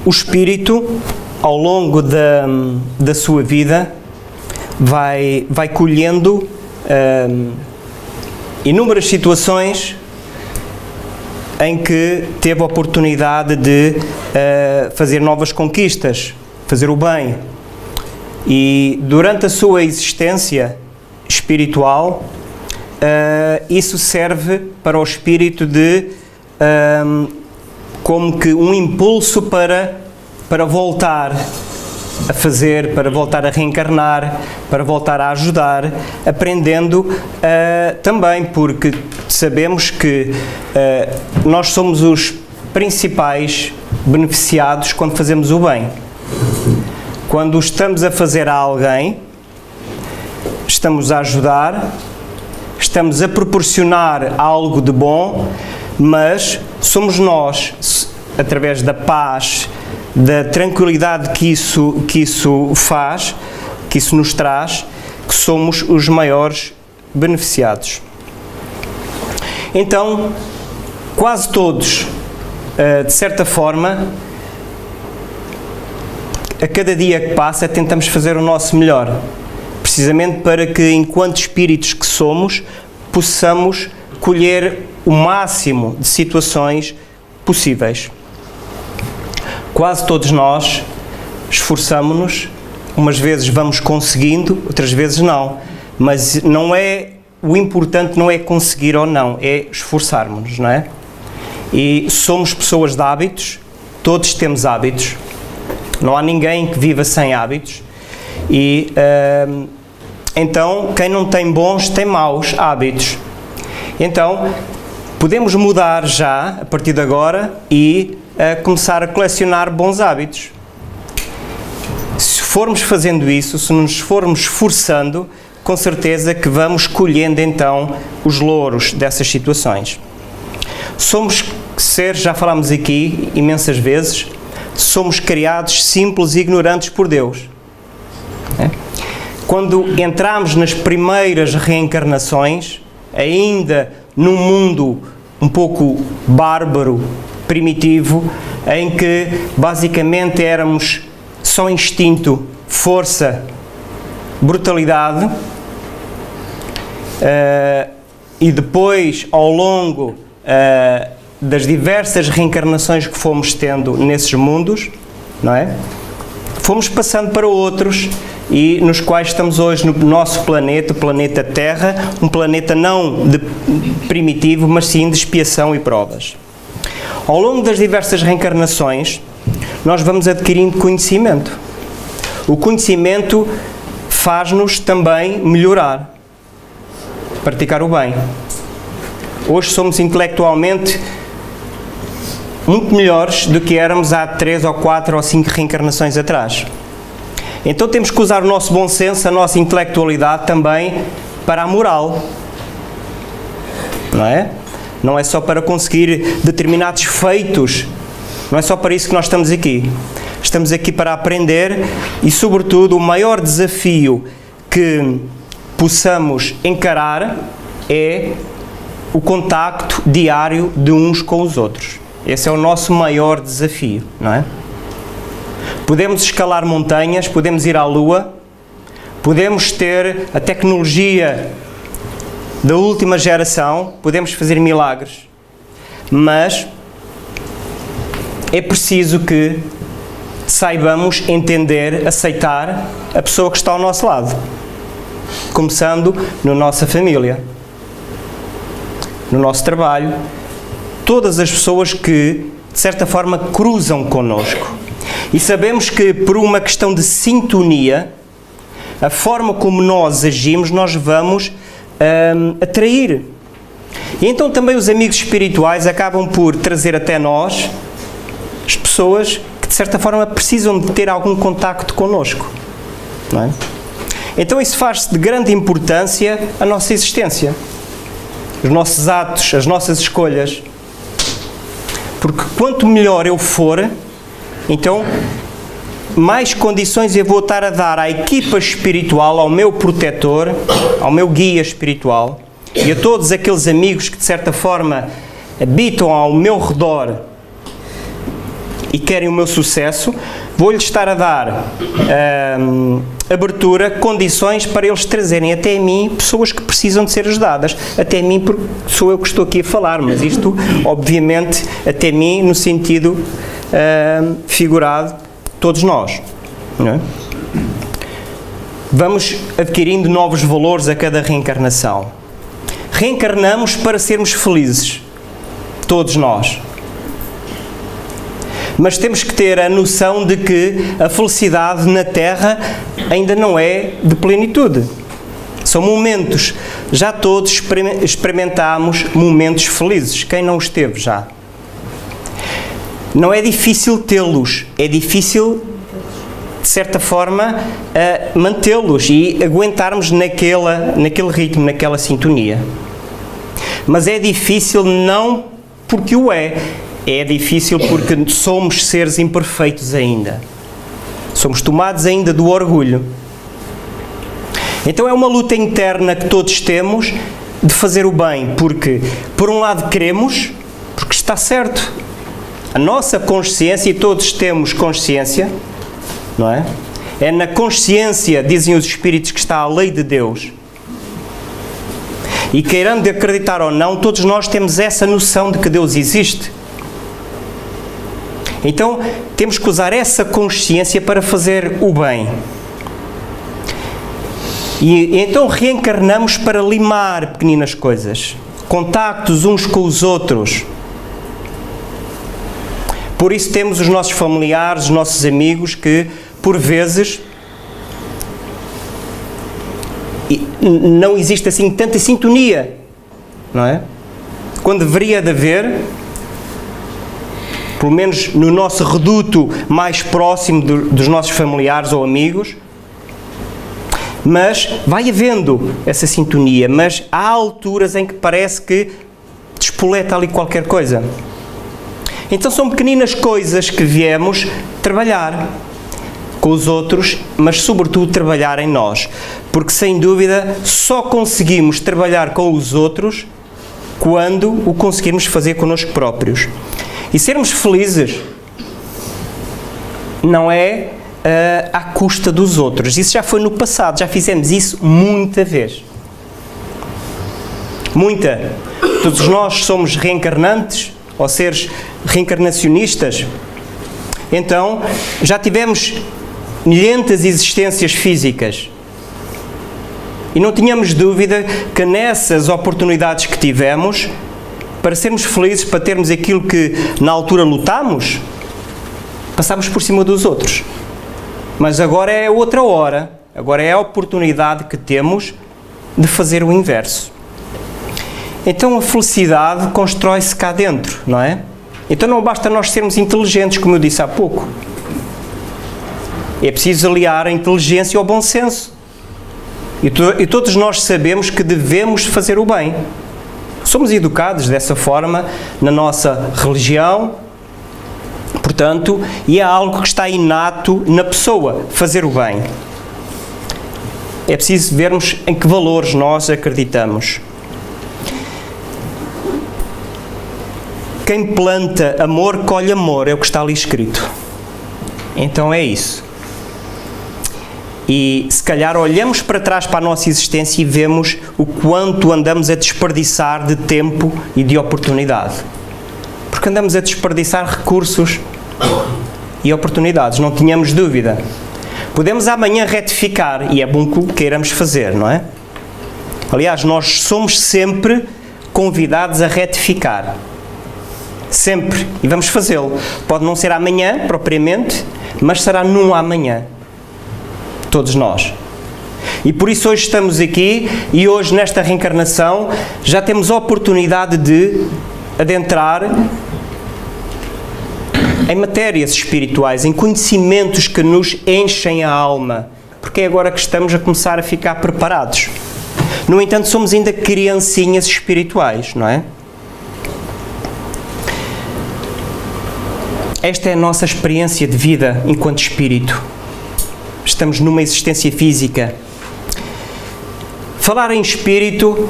O espírito, ao longo da sua vida, vai colhendo inúmeras situações em que teve a oportunidade de fazer novas conquistas, fazer o bem. E durante a sua existência espiritual, isso serve para o espírito como que um impulso para voltar a fazer, para voltar a reencarnar, para voltar a ajudar, aprendendo também, porque sabemos que nós somos os principais beneficiados quando fazemos o bem. Quando estamos a fazer a alguém, estamos a ajudar, estamos a proporcionar algo de bom, mas somos nós, através da paz, da tranquilidade que isso faz, que isso nos traz, que somos os maiores beneficiados. Então, quase todos, de certa forma, a cada dia que passa, tentamos fazer o nosso melhor, precisamente para que, enquanto espíritos que somos, possamos colher o máximo de situações possíveis. Quase todos nós esforçamo-nos, umas vezes vamos conseguindo, outras vezes não, mas o importante não é conseguir ou não, é esforçarmos-nos, não é? E somos pessoas de hábitos, todos temos hábitos, não há ninguém que viva sem hábitos, e então quem não tem bons tem maus hábitos. Então podemos mudar já, a partir de agora, e começar a colecionar bons hábitos. Se formos fazendo isso, se nos formos esforçando, com certeza que vamos colhendo então os louros dessas situações. Somos seres, já falámos aqui imensas vezes, somos criados simples e ignorantes por Deus. Quando entramos nas primeiras reencarnações, ainda num mundo um pouco bárbaro, primitivo, em que basicamente éramos só instinto, força, brutalidade, e depois, ao longo das diversas reencarnações que fomos tendo nesses mundos, não é? Fomos passando para outros, e nos quais estamos hoje no nosso planeta, o planeta Terra, um planeta não de primitivo, mas sim de expiação e provas. Ao longo das diversas reencarnações, nós vamos adquirindo conhecimento. O conhecimento faz-nos também melhorar, praticar o bem. Hoje somos intelectualmente muito melhores do que éramos há 3 ou 4 ou 5 reencarnações atrás. Então temos que usar o nosso bom senso, a nossa intelectualidade também para a moral, não é? Não é só para conseguir determinados feitos, não é só para isso que nós estamos aqui. Estamos aqui para aprender e, sobretudo, o maior desafio que possamos encarar é o contacto diário de uns com os outros. Esse é o nosso maior desafio, não é? Podemos escalar montanhas, podemos ir à Lua, podemos ter a tecnologia da última geração, podemos fazer milagres, mas é preciso que saibamos entender, aceitar a pessoa que está ao nosso lado, começando na nossa família, no nosso trabalho, todas as pessoas que, de certa forma, cruzam connosco. E sabemos que, por uma questão de sintonia, a forma como nós agimos, nós vamos atrair. E então também os amigos espirituais acabam por trazer até nós as pessoas que, de certa forma, precisam de ter algum contacto connosco, não é? Então isso faz de grande importância a nossa existência, os nossos atos, as nossas escolhas. Porque quanto melhor eu for, então mais condições eu vou estar a dar à equipa espiritual, ao meu protetor, ao meu guia espiritual e a todos aqueles amigos que de certa forma habitam ao meu redor e querem o meu sucesso, vou-lhes estar a dar abertura, condições para eles trazerem até mim pessoas que precisam de ser ajudadas. Até mim, porque sou eu que estou aqui a falar, mas isto, obviamente, até mim no sentido figurado, todos nós. Não é? Vamos adquirindo novos valores a cada reencarnação. Reencarnamos para sermos felizes, todos nós. Mas temos que ter a noção de que a felicidade na Terra ainda não é de plenitude. São momentos. Já todos experimentámos momentos felizes. Quem não esteve já? Não é difícil tê-los. É difícil, de certa forma, mantê-los e aguentarmos naquele ritmo, naquela sintonia. Mas é difícil não porque o é. É difícil porque somos seres imperfeitos ainda. Somos tomados ainda do orgulho. Então é uma luta interna que todos temos de fazer o bem, porque por um lado queremos, porque está certo. A nossa consciência, e todos temos consciência, não é? É na consciência, dizem os Espíritos, que está a lei de Deus. E queirando acreditar ou não, todos nós temos essa noção de que Deus existe. Então, temos que usar essa consciência para fazer o bem. E então reencarnamos para limar pequeninas coisas. Contactos uns com os outros. Por isso temos os nossos familiares, os nossos amigos que, por vezes, não existe assim tanta sintonia, não é? Quando deveria de haver, pelo menos no nosso reduto mais próximo dos nossos familiares ou amigos, mas vai havendo essa sintonia, mas há alturas em que parece que despoleta ali qualquer coisa. Então são pequeninas coisas que viemos trabalhar com os outros, mas sobretudo trabalhar em nós, porque sem dúvida só conseguimos trabalhar com os outros quando o conseguirmos fazer connosco próprios. E sermos felizes não é à custa dos outros. Isso já foi no passado, já fizemos isso muita vez. Muita. Todos nós somos reencarnantes, ou seres reencarnacionistas. Então, já tivemos milhentas existências físicas. E não tínhamos dúvida que nessas oportunidades que tivemos, para sermos felizes, para termos aquilo que na altura lutámos, passámos por cima dos outros. Mas agora é outra hora, agora é a oportunidade que temos de fazer o inverso. Então a felicidade constrói-se cá dentro, não é? Então não basta nós sermos inteligentes, como eu disse há pouco. É preciso aliar a inteligência ao bom senso. E todos nós sabemos que devemos fazer o bem. Somos educados dessa forma na nossa religião, portanto, e é algo que está inato na pessoa, fazer o bem. É preciso vermos em que valores nós acreditamos. Quem planta amor, colhe amor, é o que está ali escrito. Então é isso. E se calhar olhamos para trás para a nossa existência e vemos o quanto andamos a desperdiçar de tempo e de oportunidade. Porque andamos a desperdiçar recursos e oportunidades, não tínhamos dúvida. Podemos amanhã retificar, e é bom que o queiramos fazer, não é? Aliás, nós somos sempre convidados a retificar. Sempre. E vamos fazê-lo. Pode não ser amanhã, propriamente, mas será num amanhã. Todos nós. E por isso hoje estamos aqui e hoje nesta reencarnação já temos a oportunidade de adentrar em matérias espirituais, em conhecimentos que nos enchem a alma, porque é agora que estamos a começar a ficar preparados. No entanto, somos ainda criancinhas espirituais, não é? Esta é a nossa experiência de vida enquanto espírito. Estamos numa existência física. Falar em espírito,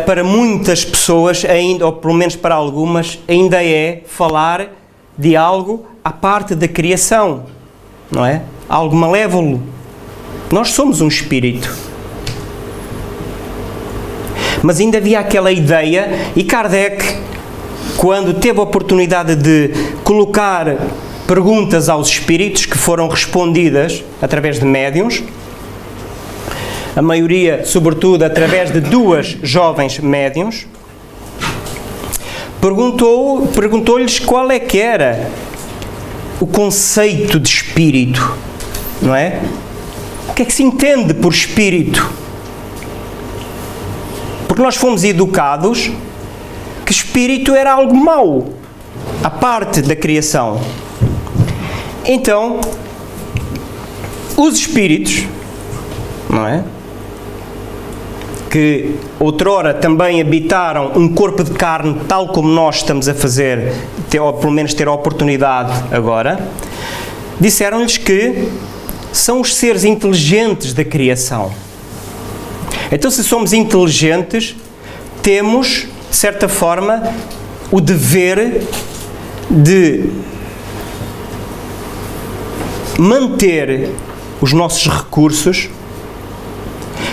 para muitas pessoas, ainda, ou pelo menos para algumas, ainda é falar de algo à parte da criação, não é? Algo malévolo. Nós somos um espírito. Mas ainda havia aquela ideia, e Kardec, quando teve a oportunidade de colocar perguntas aos espíritos que foram respondidas através de médiuns, a maioria, sobretudo, através de 2 jovens médiuns, perguntou-lhes qual é que era o conceito de espírito, não é? O que é que se entende por espírito? Porque nós fomos educados que espírito era algo mau, à parte da criação. Então, os espíritos, não é? Que outrora também habitaram um corpo de carne, tal como nós estamos a fazer, ou pelo menos ter a oportunidade agora, disseram-lhes que são os seres inteligentes da criação. Então, se somos inteligentes, temos, de certa forma, o dever de manter os nossos recursos,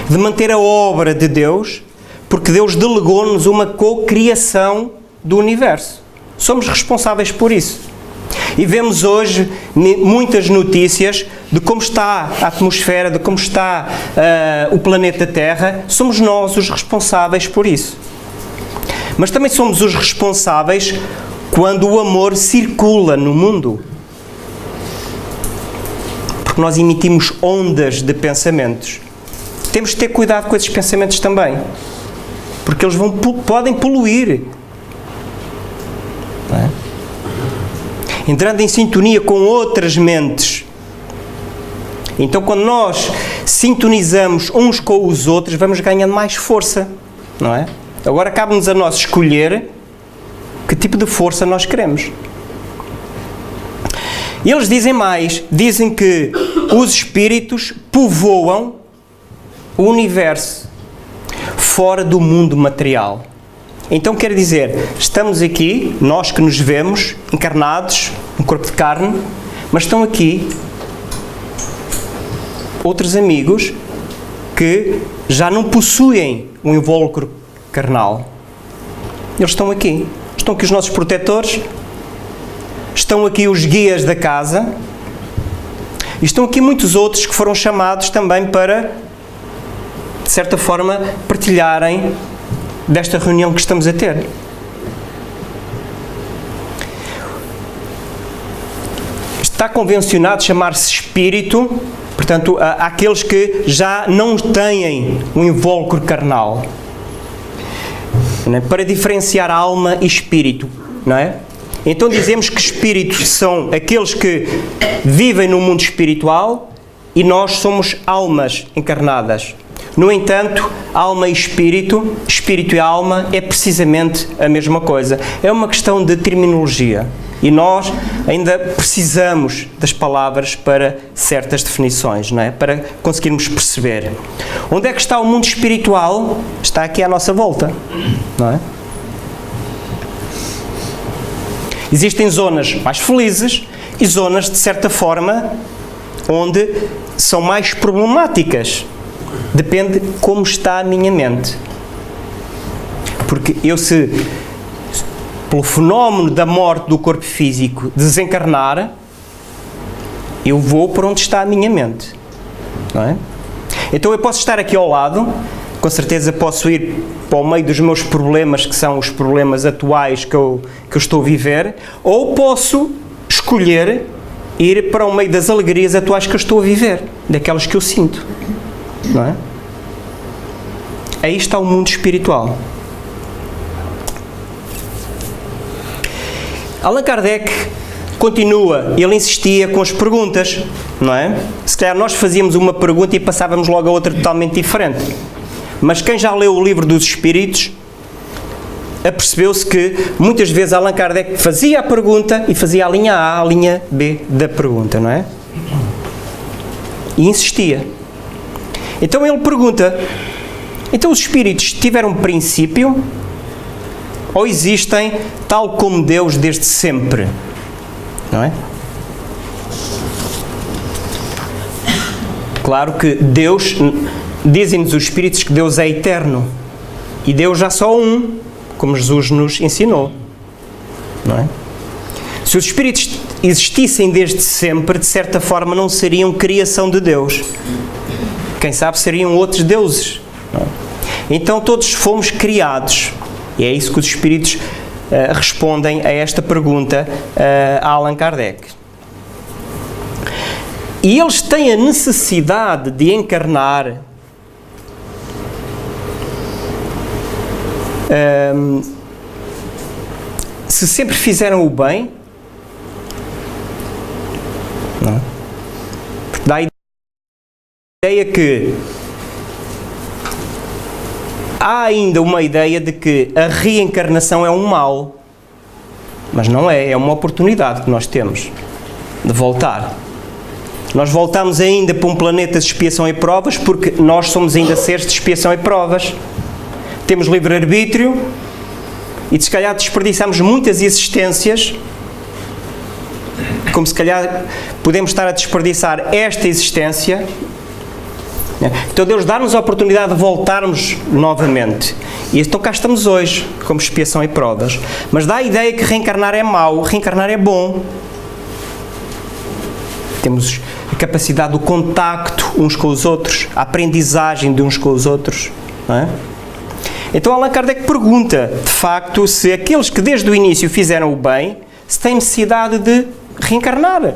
de manter a obra de Deus, porque Deus delegou-nos uma co-criação do universo. Somos responsáveis por isso. E vemos hoje muitas notícias de como está a atmosfera, de como está o planeta Terra. Somos nós os responsáveis por isso. Mas também somos os responsáveis quando o amor circula no mundo. Porque nós emitimos ondas de pensamentos. Temos de ter cuidado com esses pensamentos também. Porque eles podem poluir. Não é? Entrando em sintonia com outras mentes. Então, quando nós sintonizamos uns com os outros, vamos ganhando mais força, não é? Agora cabe-nos a nós escolher que tipo de força nós queremos. E eles dizem mais, dizem que os espíritos povoam o universo fora do mundo material. Então quer dizer, estamos aqui, nós que nos vemos, encarnados, um corpo de carne, mas estão aqui outros amigos que já não possuem um invólucro carnal. Eles estão aqui. Estão aqui os nossos protetores, estão aqui os guias da casa, e estão aqui muitos outros que foram chamados também para, de certa forma, partilharem desta reunião que estamos a ter. Está convencionado chamar-se espírito, portanto, àqueles que já não têm um invólucro carnal, não é? Para diferenciar alma e espírito, não é? Então dizemos que espíritos são aqueles que vivem no mundo espiritual e nós somos almas encarnadas. No entanto, alma e espírito e alma é precisamente a mesma coisa. É uma questão de terminologia. E nós ainda precisamos das palavras para certas definições, não é? Para conseguirmos perceber. Onde é que está o mundo espiritual? Está aqui à nossa volta, não é? Existem zonas mais felizes e zonas, de certa forma, onde são mais problemáticas. Depende como está a minha mente. Porque eu, se pelo fenómeno da morte do corpo físico desencarnar, eu vou para onde está a minha mente, não é? Então eu posso estar aqui ao lado, com certeza posso ir para o meio dos meus problemas, que são os problemas atuais que eu estou a viver, ou posso escolher ir para o meio das alegrias atuais que eu estou a viver, daquelas que eu sinto, não é? Aí está o mundo espiritual. Allan Kardec continua, ele insistia com as perguntas, não é? Se calhar nós fazíamos uma pergunta e passávamos logo a outra totalmente diferente. Mas quem já leu o livro dos Espíritos, apercebeu-se que muitas vezes Allan Kardec fazia a pergunta e fazia a linha A, a linha B da pergunta, não é? E insistia. Então ele pergunta, então os Espíritos tiveram princípio ou existem tal como Deus desde sempre? não é? Claro que Deus, dizem-nos os Espíritos que Deus é eterno, e Deus há só um, como Jesus nos ensinou, não é? Se os Espíritos existissem desde sempre, de certa forma não seriam criação de Deus. Quem sabe seriam outros deuses. Não é? Então todos fomos criados. E é isso que os Espíritos respondem a esta pergunta a Allan Kardec. E eles têm a necessidade de encarnar se sempre fizeram o bem, não é? Porque dá a ideia que há ainda uma ideia de que a reencarnação é um mal, mas não é, é uma oportunidade que nós temos de voltar. Nós voltamos ainda para um planeta de expiação e provas porque nós somos ainda seres de expiação e provas. Temos livre-arbítrio e se calhar desperdiçamos muitas existências, como se calhar podemos estar a desperdiçar esta existência. Então Deus dá-nos a oportunidade de voltarmos novamente. E então cá estamos hoje, como expiação e provas. Mas dá a ideia que reencarnar é mau, reencarnar é bom. Temos a capacidade do contacto uns com os outros, a aprendizagem de uns com os outros, não é? Então Allan Kardec pergunta, de facto, se aqueles que desde o início fizeram o bem, se têm necessidade de reencarnar.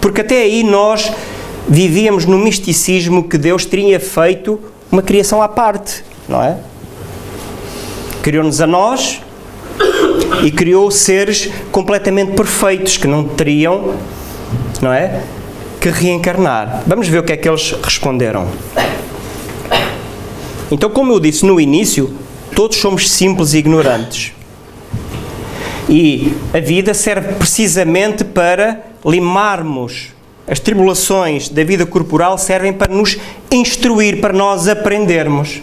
Porque até aí nós vivíamos no misticismo que Deus teria feito uma criação à parte, não é? Criou-nos a nós e criou seres completamente perfeitos, que não teriam, não é, que reencarnar. Vamos ver o que é que eles responderam. Então, como eu disse no início, todos somos simples e ignorantes. E a vida serve precisamente para limarmos as tribulações da vida corporal, servem para nos instruir, para nós aprendermos.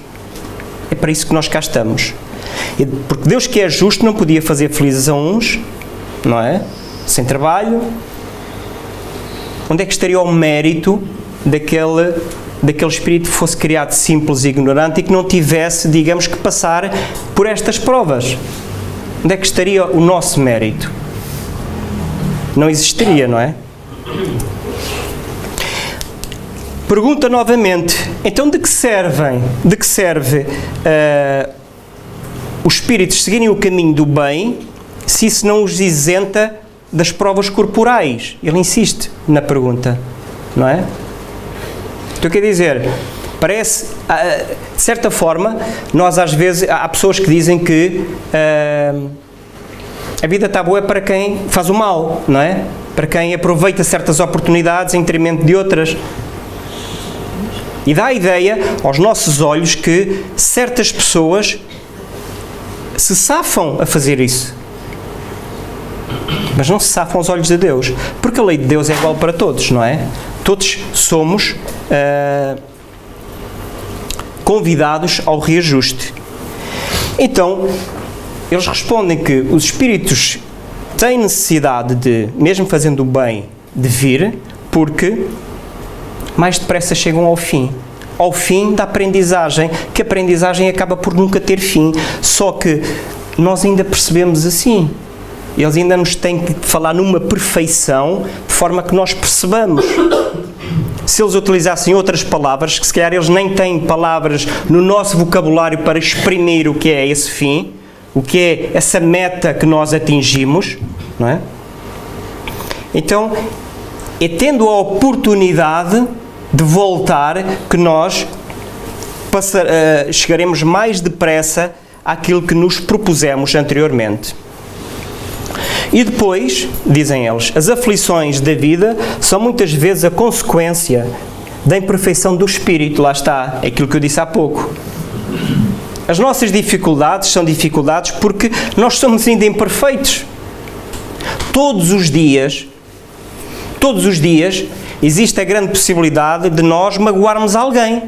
É para isso que nós cá estamos. Porque Deus, que é justo, não podia fazer felizes a uns, não é? Sem trabalho. Onde é que estaria o mérito daquele espírito que fosse criado simples e ignorante e que não tivesse, digamos, que passar por estas provas? Onde é que estaria o nosso mérito? Não existiria, não é? Pergunta novamente, então de que serve os espíritos seguirem o caminho do bem se isso não os isenta das provas corporais? Ele insiste na pergunta, não é? Então quer dizer, parece, de certa forma, nós às vezes, há pessoas que dizem que a vida está boa para quem faz o mal, não é? Para quem aproveita certas oportunidades em detrimento de outras. E dá a ideia aos nossos olhos que certas pessoas se safam a fazer isso. Mas não se safam aos olhos de Deus. Porque a lei de Deus é igual para todos, não é? Todos somos convidados ao reajuste. Então, eles respondem que os espíritos têm necessidade de, mesmo fazendo o bem, de vir, porque mais depressa chegam ao fim da aprendizagem, que a aprendizagem acaba por nunca ter fim, só que nós ainda percebemos assim, eles ainda nos têm que falar numa perfeição, de forma que nós percebamos. Se eles utilizassem outras palavras, que se calhar eles nem têm palavras no nosso vocabulário para exprimir o que é esse fim, o que é essa meta que nós atingimos, não é? Então, é tendo a oportunidade de voltar que nós chegaremos mais depressa àquilo que nos propusemos anteriormente. E depois, dizem eles, as aflições da vida são muitas vezes a consequência da imperfeição do espírito. Lá está, é aquilo que eu disse há pouco. As nossas dificuldades são dificuldades porque nós somos ainda imperfeitos. Todos os dias, existe a grande possibilidade de nós magoarmos alguém.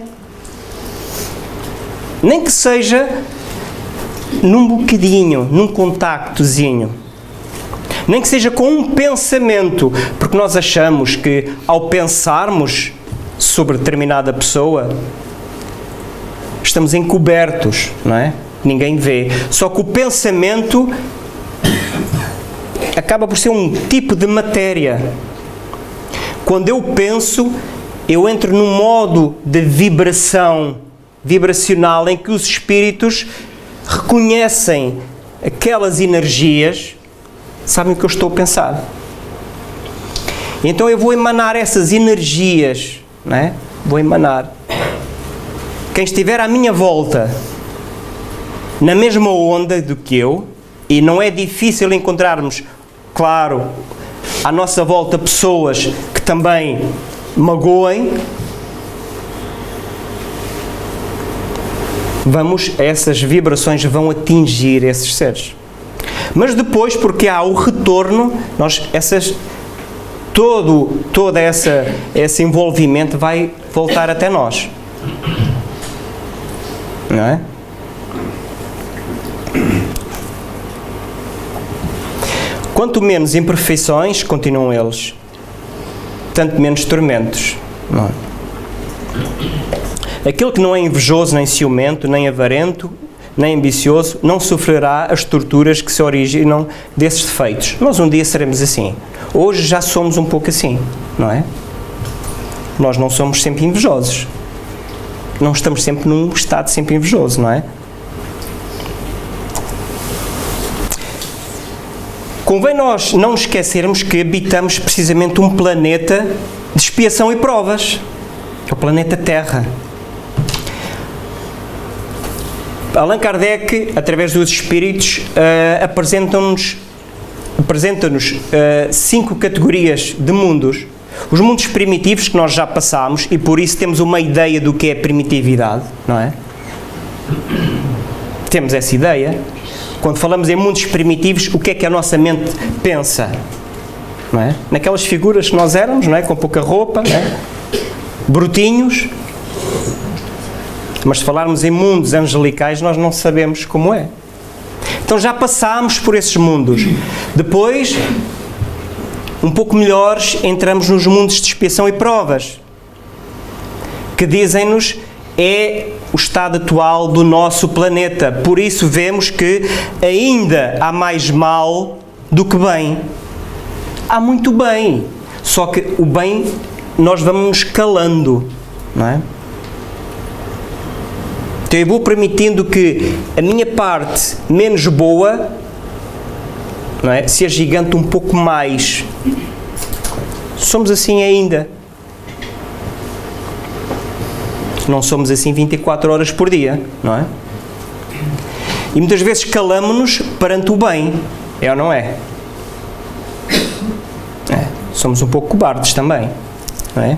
Nem que seja num bocadinho, num contactozinho. Nem que seja com um pensamento, porque nós achamos que ao pensarmos sobre determinada pessoa, estamos encobertos, não é? Ninguém vê. Só que o pensamento acaba por ser um tipo de matéria. Quando eu penso, eu entro num modo de vibracional, em que os espíritos reconhecem aquelas energias, sabem o que eu estou a pensar. Então eu vou emanar essas energias, não é? Vou emanar. Quem estiver à minha volta, na mesma onda do que eu, e não é difícil encontrarmos, claro, à nossa volta pessoas que também magoem, essas vibrações vão atingir esses seres. Mas depois, porque há o retorno, todo esse envolvimento vai voltar até nós. Não é? Quanto menos imperfeições, continuam eles, tanto menos tormentos. Não é? Aquele que não é invejoso, nem ciumento, nem avarento, nem ambicioso, não sofrerá as torturas que se originam desses defeitos. Nós um dia seremos assim. Hoje já somos um pouco assim, não é? Nós não somos sempre invejosos. Não estamos sempre num estado sempre invejoso, não é? Convém nós não nos esquecermos que habitamos precisamente um planeta de expiação e provas. É o planeta Terra. Allan Kardec, através dos espíritos, apresenta-nos 5 categorias de mundos. Os mundos primitivos, que nós já passámos, e por isso temos uma ideia do que é primitividade, não é? Temos essa ideia. Quando falamos em mundos primitivos, o que é que a nossa mente pensa? Não é? Naquelas figuras que nós éramos, não é? Com pouca roupa, não é? Brutinhos. Mas se falarmos em mundos angelicais, nós não sabemos como é. Então já passámos por esses mundos. Depois, um pouco melhores, entramos nos mundos de expiação e provas, que dizem-nos é o estado atual do nosso planeta. Por isso vemos que ainda há mais mal do que bem. Há muito bem. Só que o bem nós vamos nos calando, não é? Então eu vou permitindo que a minha parte menos boa, não é, se agigante um pouco mais. Somos assim ainda. Não somos assim 24 horas por dia, não é? E muitas vezes calamo-nos perante o bem, é ou não é? Somos um pouco cobardes também, não é?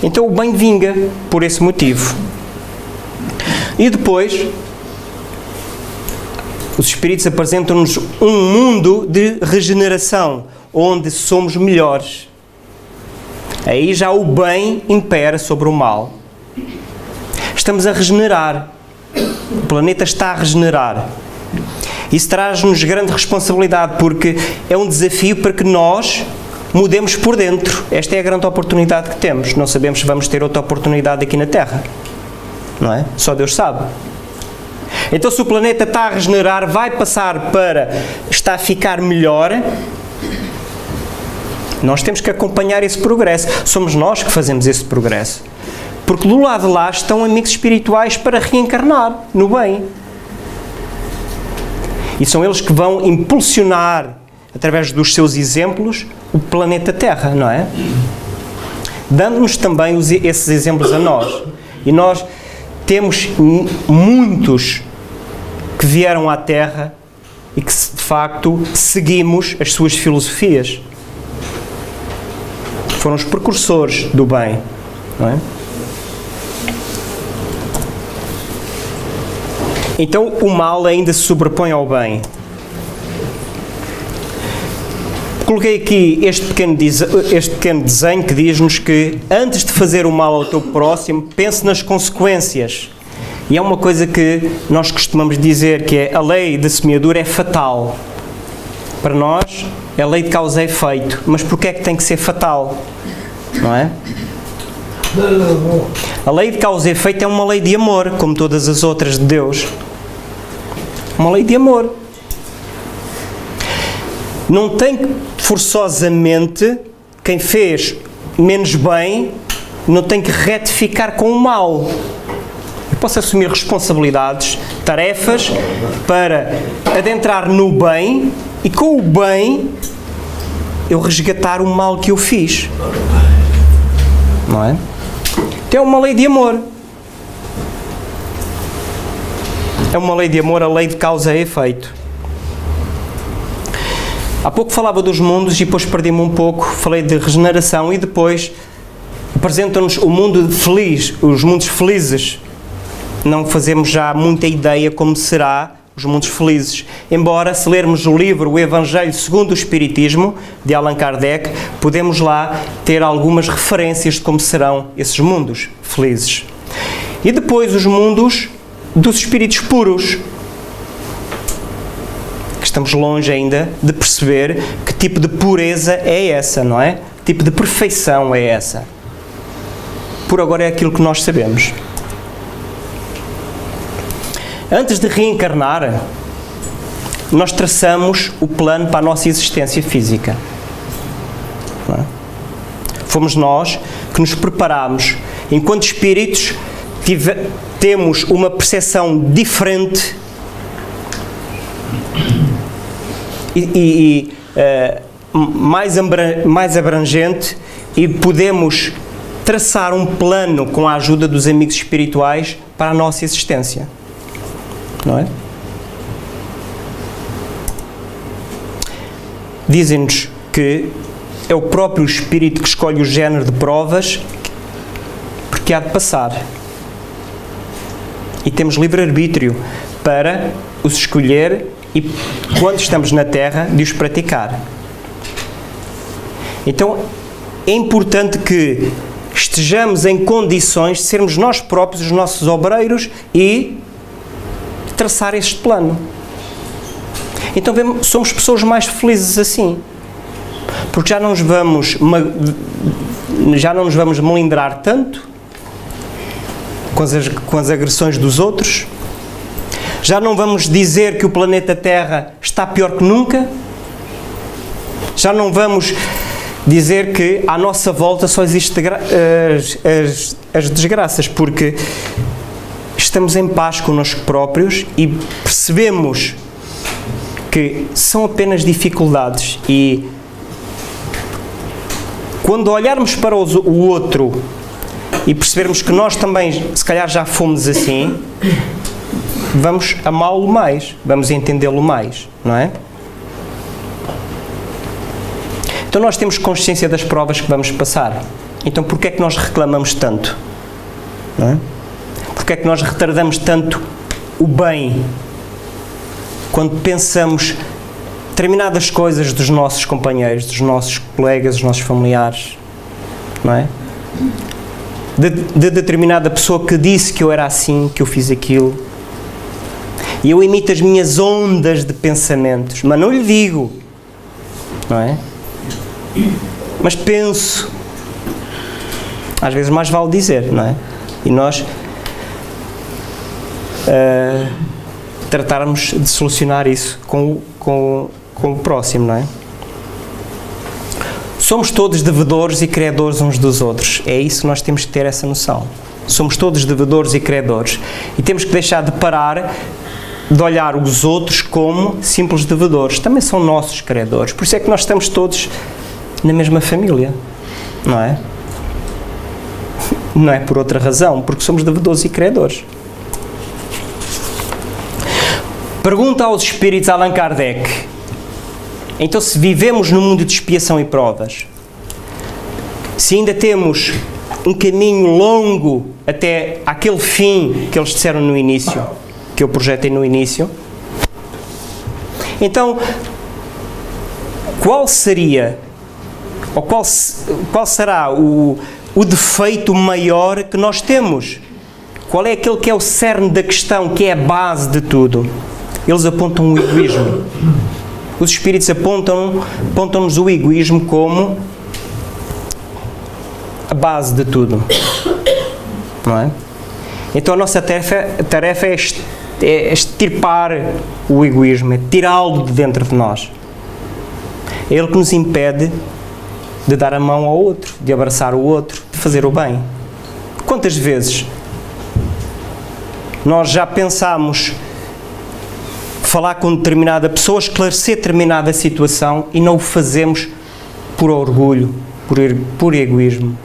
Então o bem vinga por esse motivo. E depois, os espíritos apresentam-nos um mundo de regeneração, onde somos melhores. Aí já o bem impera sobre o mal. Estamos a regenerar. O planeta está a regenerar. Isso traz-nos grande responsabilidade, porque é um desafio para que nós mudemos por dentro. Esta é a grande oportunidade que temos. Não sabemos se vamos ter outra oportunidade aqui na Terra. Não é? Só Deus sabe. Então, se o planeta está a regenerar, vai passar está a ficar melhor, nós temos que acompanhar esse progresso. Somos nós que fazemos esse progresso. Porque do lado de lá estão amigos espirituais para reencarnar no bem. E são eles que vão impulsionar, através dos seus exemplos, o planeta Terra, não é? Dando-nos também esses exemplos a nós. E nós temos muitos que vieram à Terra e que, de facto, seguimos as suas filosofias. Foram os precursores do bem, não é? Então, o mal ainda se sobrepõe ao bem. Coloquei aqui este pequeno desenho que diz-nos que, antes de fazer o mal ao teu próximo, pense nas consequências. E é uma coisa que nós costumamos dizer, que é a lei da semeadura é fatal. Para nós é lei de causa e efeito, mas porquê é que tem que ser fatal? Não é? A lei de causa e efeito é uma lei de amor, como todas as outras de Deus. Uma lei de amor. Não tem que, forçosamente, quem fez menos bem, não tem que retificar com o mal. Eu posso assumir responsabilidades, tarefas, para adentrar no bem e com o bem eu resgatar o mal que eu fiz. Não é? Então é uma lei de amor. É uma lei de amor, a lei de causa e efeito. Há pouco falava dos mundos e depois perdi-me um pouco, falei de regeneração e depois apresentam-nos o mundo feliz, os mundos felizes. Não fazemos já muita ideia como será os mundos felizes. Embora, se lermos o livro O Evangelho segundo o Espiritismo, de Allan Kardec, podemos lá ter algumas referências de como serão esses mundos felizes. E depois os mundos dos espíritos puros. Que estamos longe ainda de perceber que tipo de pureza é essa, não é? Que tipo de perfeição é essa? Por agora é aquilo que nós sabemos. Antes de reencarnar, nós traçamos o plano para a nossa existência física. Não é? Fomos nós que nos preparámos. Enquanto espíritos, temos uma percepção diferente e mais abrangente e podemos traçar um plano com a ajuda dos amigos espirituais para a nossa existência. Não é? Dizem-nos que é o próprio espírito que escolhe o género de provas porque há de passar. E temos livre-arbítrio para os escolher e, quando estamos na Terra, de os praticar. Então, é importante que estejamos em condições de sermos nós próprios os nossos obreiros e traçar este plano. Então somos pessoas mais felizes assim, porque já não nos vamos melindrar tanto com as agressões dos outros, já não vamos dizer que o planeta Terra está pior que nunca, já não vamos dizer que à nossa volta só existem as desgraças, porque estamos em paz connosco próprios e percebemos que são apenas dificuldades e quando olharmos para o outro e percebermos que nós também, se calhar, já fomos assim, vamos amá-lo mais, vamos entendê-lo mais, não é? Então nós temos consciência das provas que vamos passar. Então porquê é que nós reclamamos tanto? Não é? Porquê é que nós retardamos tanto o bem quando pensamos determinadas coisas dos nossos companheiros, dos nossos colegas, dos nossos familiares, não é? De determinada pessoa que disse que eu era assim, que eu fiz aquilo. E eu imito as minhas ondas de pensamentos, mas não lhe digo, não é? Mas penso. Às vezes mais vale dizer, não é? E nós tratarmos de solucionar isso com o próximo, não é? Somos todos devedores e credores uns dos outros. É isso que nós temos que ter essa noção. Somos todos devedores e credores. E temos que deixar de parar de olhar os outros como simples devedores. Também são nossos credores. Por isso é que nós estamos todos na mesma família, não é? Não é por outra razão, porque somos devedores e credores. Pergunta aos espíritos Allan Kardec: então, se vivemos num mundo de expiação e provas, se ainda temos um caminho longo até aquele fim que eles disseram no início, que eu projetei no início, então, qual seria, ou qual será o defeito maior que nós temos? Qual é aquele que é o cerne da questão, que é a base de tudo? Eles apontam o egoísmo. os espíritos apontam-nos o egoísmo como a base de tudo, não é? Então a nossa tarefa é extirpar o egoísmo, é tirá-lo de dentro de nós. É ele que nos impede de dar a mão ao outro, de abraçar o outro, de fazer o bem. Quantas vezes nós já pensámos falar com determinada pessoa, esclarecer determinada situação e não o fazemos por orgulho, por egoísmo?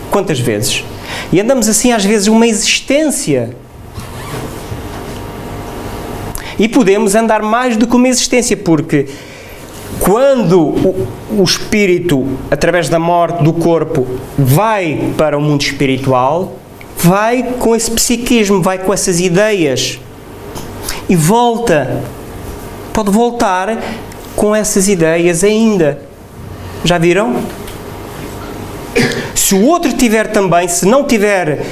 Quantas vezes? E andamos assim às vezes uma existência. E podemos andar mais do que uma existência, porque quando o espírito, através da morte do corpo, vai para o mundo espiritual, vai com esse psiquismo, vai com essas ideias e volta. Pode voltar com essas ideias ainda. Já viram? Se o outro tiver também, se não tiver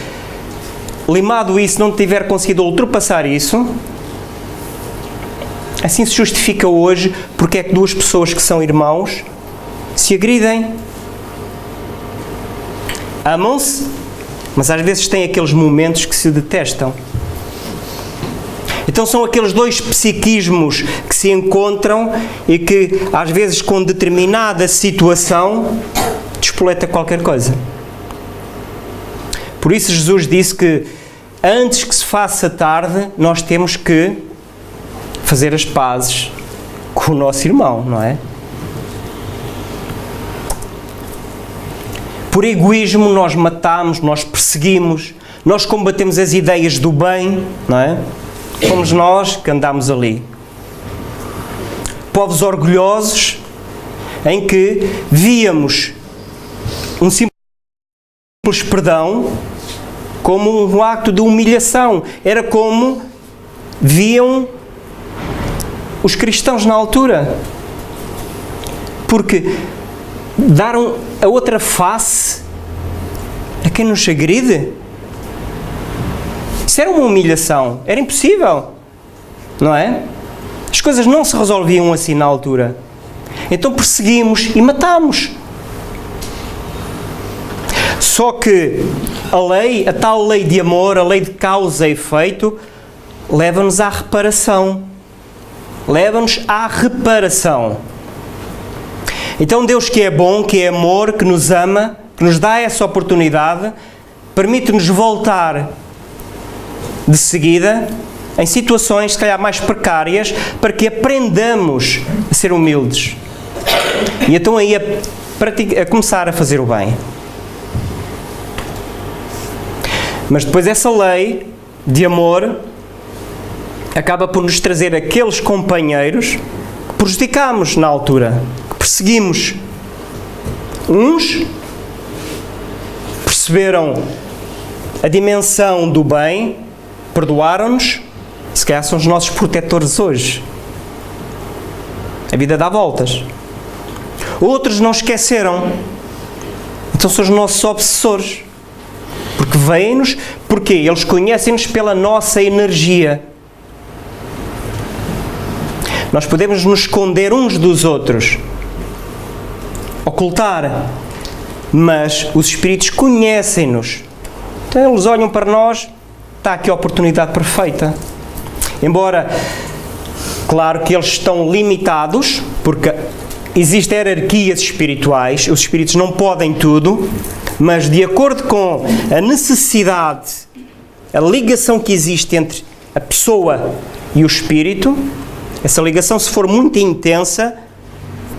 limado isso, não tiver conseguido ultrapassar isso, assim se justifica hoje porque é que duas pessoas que são irmãos se agridem. Amam-se, mas às vezes têm aqueles momentos que se detestam. Então são aqueles dois psiquismos que se encontram e que às vezes com determinada situação despoleta qualquer coisa. Por isso Jesus disse que antes que se faça tarde, nós temos que fazer as pazes com o nosso irmão, não é? Por egoísmo nós matamos, nós perseguimos, nós combatemos as ideias do bem, não é? Fomos nós que andamos ali. Povos orgulhosos em que víamos um simples perdão como um acto de humilhação. Era como viam os cristãos na altura. Porque daram a outra face a quem nos agride. Isso era uma humilhação. Era impossível. Não é? As coisas não se resolviam assim na altura. Então perseguimos e matamos. Só que a tal lei de amor, a lei de causa e efeito, leva-nos à reparação. Leva-nos à reparação. Então Deus, que é bom, que é amor, que nos ama, que nos dá essa oportunidade, permite-nos voltar de seguida em situações, se calhar, mais precárias, para que aprendamos a ser humildes. E então aí a começar a fazer o bem. Mas depois essa lei de amor acaba por nos trazer aqueles companheiros que prejudicámos na altura, que perseguimos. Uns perceberam a dimensão do bem, perdoaram-nos, se calhar são os nossos protetores hoje. A vida dá voltas. Outros não esqueceram, então são os nossos obsessores. Porque veem-nos, porque eles conhecem-nos pela nossa energia. Nós podemos nos esconder uns dos outros, ocultar, mas os espíritos conhecem-nos. Então eles olham para nós, está aqui a oportunidade perfeita. Embora, claro que eles estão limitados, porque existem hierarquias espirituais, os espíritos não podem tudo, mas de acordo com a necessidade, a ligação que existe entre a pessoa e o espírito, essa ligação, se for muito intensa,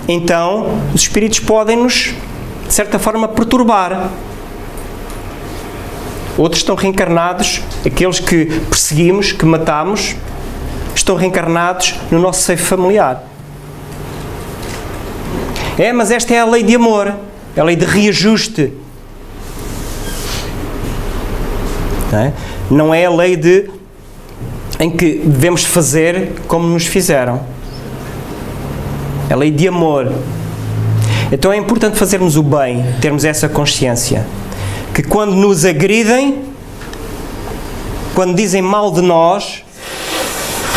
então os espíritos podem-nos, de certa forma, perturbar. Outros estão reencarnados, aqueles que perseguimos, que matamos, estão reencarnados no nosso seio familiar. Mas esta é a lei de amor, é a lei de reajuste. Não é a lei em que devemos fazer como nos fizeram. É a lei de amor. Então é importante fazermos o bem, termos essa consciência. Que quando nos agridem, quando dizem mal de nós,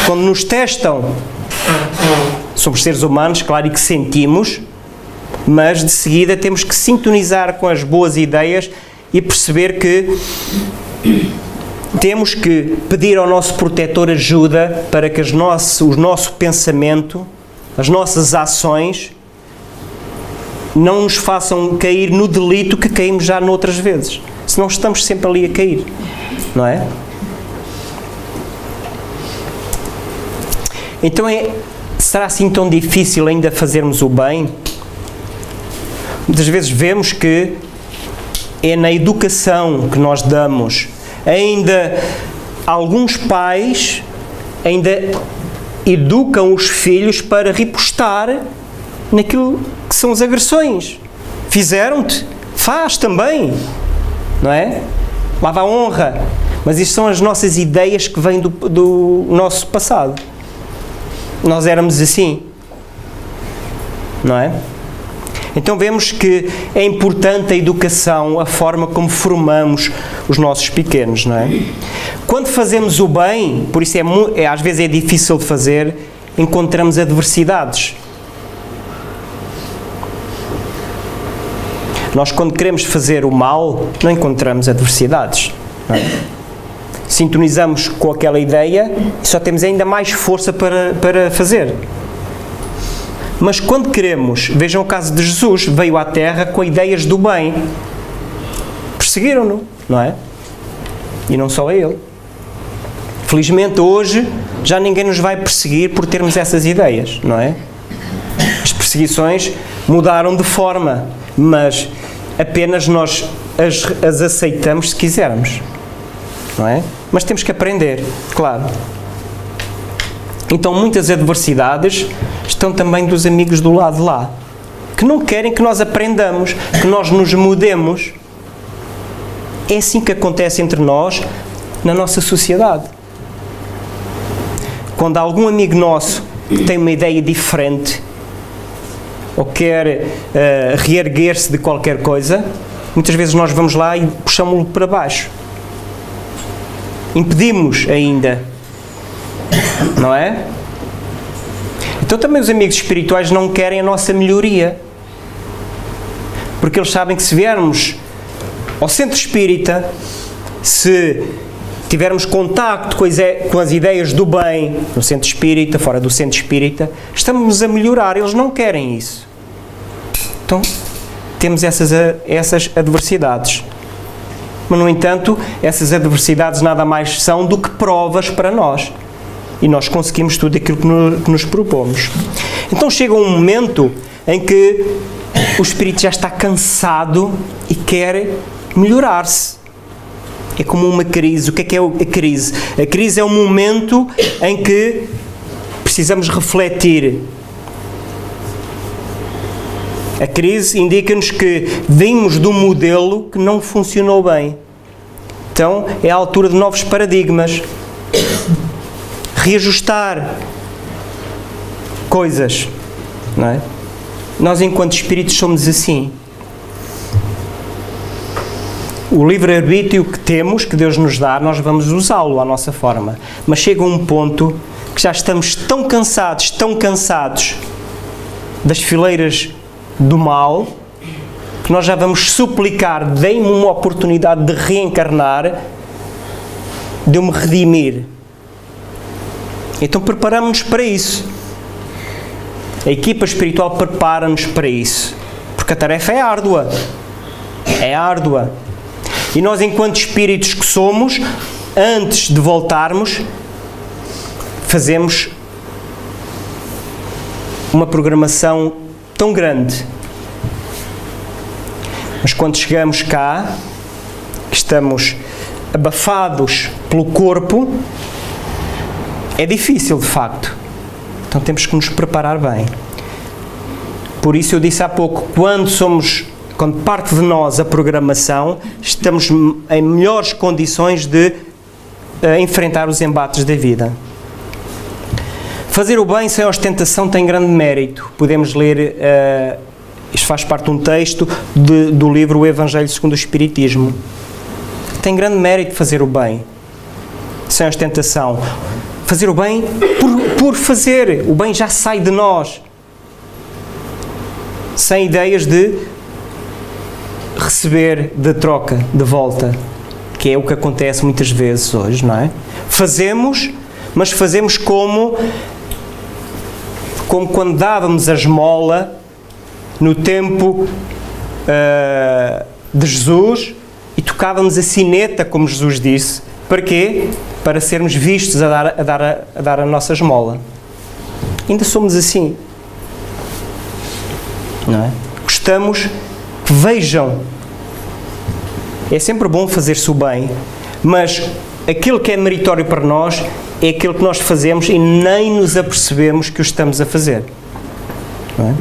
quando nos testam Somos seres humanos, claro, e que sentimos, mas de seguida temos que sintonizar com as boas ideias e perceber que temos que pedir ao nosso protetor ajuda para que o nosso pensamento, as nossas ações, não nos façam cair no delito que caímos já noutras vezes. Senão estamos sempre ali a cair, não é? Então será assim tão difícil ainda fazermos o bem? Muitas vezes vemos que é na educação que nós damos. Ainda alguns pais ainda educam os filhos para ripostar naquilo que são as agressões. Fizeram-te? Faz também. Não é? Lava a honra. Mas isto são as nossas ideias que vêm do nosso passado. Nós éramos assim. Não é? Então vemos que é importante a educação, a forma como formamos os nossos pequenos, não é? Quando fazemos o bem, por isso às vezes é difícil de fazer, encontramos adversidades. Nós quando queremos fazer o mal, não encontramos adversidades, não é? Sintonizamos com aquela ideia e só temos ainda mais força para fazer. Mas quando queremos, vejam o caso de Jesus, veio à Terra com ideias do bem. Perseguiram-no, não é? E não só a ele. Felizmente hoje já ninguém nos vai perseguir por termos essas ideias, não é? As perseguições mudaram de forma, mas apenas nós as aceitamos se quisermos, não é? Mas temos que aprender, claro. Então muitas adversidades estão também dos amigos do lado de lá, que não querem que nós aprendamos, que nós nos mudemos. É assim que acontece entre nós, na nossa sociedade. Quando algum amigo nosso tem uma ideia diferente, ou quer reerguer-se de qualquer coisa, muitas vezes nós vamos lá e puxamos-lo para baixo. Impedimos ainda. Não é? Então também os amigos espirituais não querem a nossa melhoria. Porque eles sabem que se viermos ao centro espírita, se tivermos contacto com as ideias do bem, no centro espírita, fora do centro espírita, estamos a melhorar. Eles não querem isso. Então, temos essas adversidades. Mas, no entanto, essas adversidades nada mais são do que provas para nós. E nós conseguimos tudo aquilo que nos propomos. Então chega um momento em que o espírito já está cansado e quer melhorar-se. É como uma crise. O que é a crise? A crise é um momento em que precisamos refletir. A crise indica-nos que vimos de um modelo que não funcionou bem. Então é a altura de novos paradigmas. Reajustar coisas, não é? Nós, enquanto espíritos, somos assim. O livre-arbítrio que temos, que Deus nos dá, nós vamos usá-lo à nossa forma. Mas chega um ponto que já estamos tão cansados das fileiras do mal, que nós já vamos suplicar, dê-me uma oportunidade de reencarnar, de eu me redimir. Então preparamos-nos para isso. A equipa espiritual prepara-nos para isso. Porque a tarefa é árdua. É árdua. E nós, enquanto espíritos que somos, antes de voltarmos, fazemos uma programação tão grande. Mas quando chegamos cá, estamos abafados pelo corpo, é difícil, de facto. Então temos que nos preparar bem. Por isso eu disse há pouco, quando parte de nós a programação, estamos em melhores condições de enfrentar os embates da vida. Fazer o bem sem ostentação tem grande mérito. Podemos ler, isto faz parte de um texto do livro O Evangelho segundo o Espiritismo. Tem grande mérito fazer o bem, sem ostentação. Fazer o bem por fazer. O bem já sai de nós. Sem ideias de receber de troca, de volta. Que é o que acontece muitas vezes hoje, não é? Fazemos, mas fazemos como quando dávamos a esmola no tempo de Jesus e tocávamos a sineta, como Jesus disse. Para quê? Para sermos vistos a dar a nossa esmola. Ainda somos assim. Não é? Gostamos que vejam. É sempre bom fazer-se o bem, mas aquilo que é meritório para nós é aquilo que nós fazemos e nem nos apercebemos que o estamos a fazer. Não é?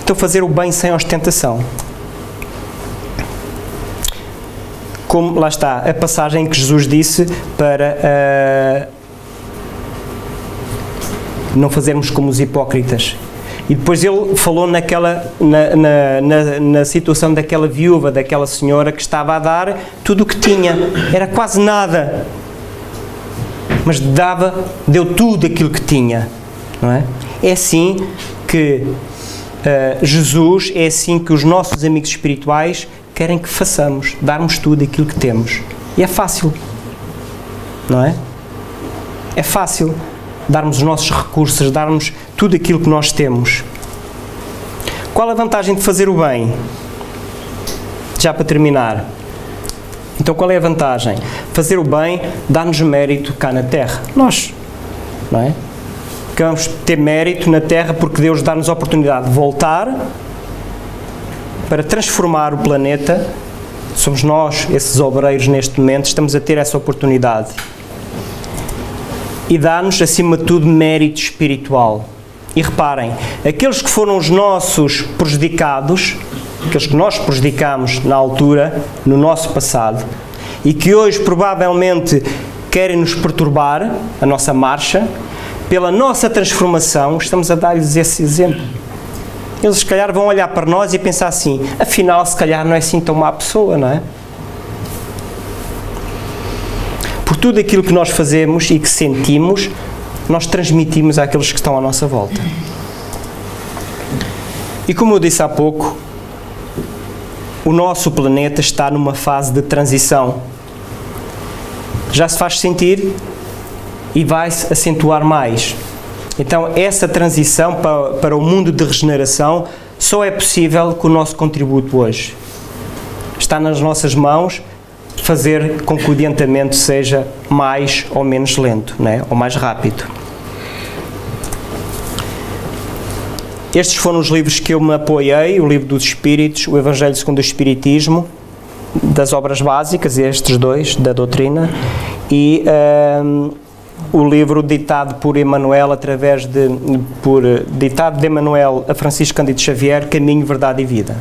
Então, fazer o bem sem ostentação. Como, lá está, a passagem que Jesus disse para não fazermos como os hipócritas. E depois ele falou na situação daquela viúva, daquela senhora que estava a dar tudo o que tinha. Era quase nada. Mas deu tudo aquilo que tinha. Não é? É assim que Jesus, é assim que os nossos amigos espirituais querem que façamos. Darmos tudo aquilo que temos. E é fácil. Não é? É fácil. Darmos os nossos recursos, darmos tudo aquilo que nós temos. Qual a vantagem de fazer o bem? Já para terminar. Então, qual é a vantagem? Fazer o bem dá-nos mérito cá na Terra. Nós, não é? Vamos ter mérito na Terra porque Deus dá-nos a oportunidade de voltar para transformar o planeta. Somos nós, esses obreiros neste momento, estamos a ter essa oportunidade. E dá-nos, acima de tudo, mérito espiritual. E reparem, aqueles que foram os nossos prejudicados, aqueles que nós prejudicámos na altura, no nosso passado, e que hoje provavelmente querem nos perturbar, a nossa marcha, pela nossa transformação, estamos a dar-lhes esse exemplo. Eles se calhar vão olhar para nós e pensar assim, afinal se calhar não é assim tão má pessoa, não é? Por tudo aquilo que nós fazemos e que sentimos, nós transmitimos àqueles que estão à nossa volta. E como eu disse há pouco, o nosso planeta está numa fase de transição. Já se faz sentir e vai-se acentuar mais. Então, essa transição para o mundo de regeneração só é possível com o nosso contributo hoje. Está nas nossas mãos fazer com que o adiantamento seja mais ou menos lento, não é? Ou mais rápido. Estes foram os livros que eu me apoiei, o Livro dos Espíritos, o Evangelho segundo o Espiritismo, das obras básicas, estes dois, da doutrina, e o livro ditado por Emmanuel, ditado de Emmanuel a Francisco Cândido Xavier, Caminho, Verdade e Vida.